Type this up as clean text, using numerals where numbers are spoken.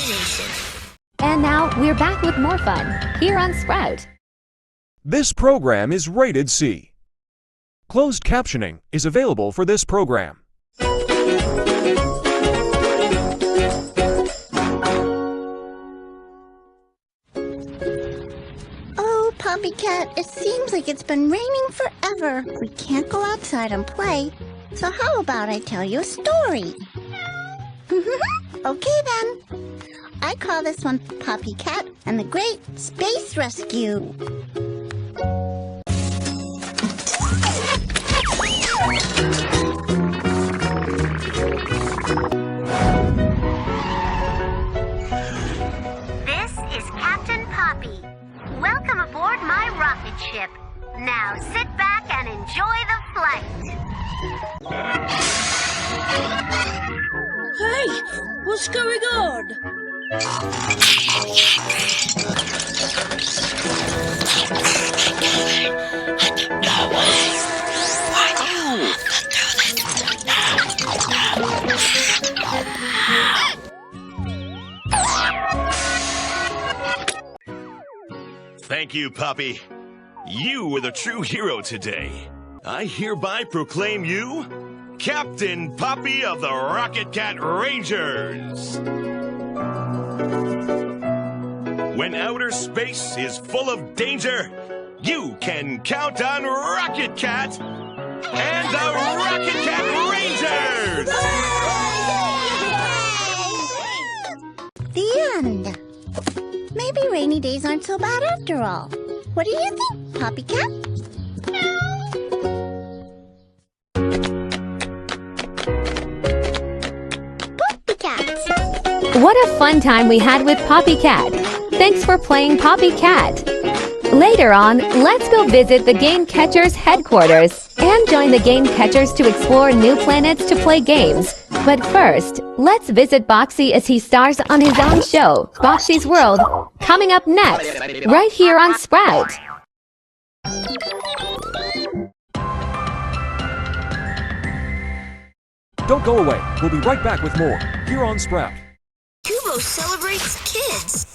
imagination. And now we're back with more fun here on Sprout. This program is rated C. Closed captioning is available for this program. Oh, Poppycat, it seems like it's been raining forever. We can't go outside and play. So how about I tell you a story? Okay then. I call this one Poppycat and the Great Space Rescue. This is Captain Poppy. Welcome aboard my rocket ship. Now sit back and enjoy the flight. Hey, what's going on? Thank you, Poppy. You were the true hero today. I hereby proclaim you Captain Poppy of the Rocket Cat Rangers. When outer space is full of danger, you can count on Rocket Cat and the Rocket Cat Rangers! The end. Maybe rainy days aren't so bad after all. What do you think, Poppycat? Poppycat. What a fun time we had with Poppycat. Thanks for playing Poppycat. Later on, let's go visit the Game Catchers headquarters and join the Game Catchers to explore new planets to play games. But first, let's visit Boxy as he stars on his own show, Boxy's World, coming up next, right here on Sprout. Don't go away. We'll be right back with more here on Sprout. Kubo celebrates kids.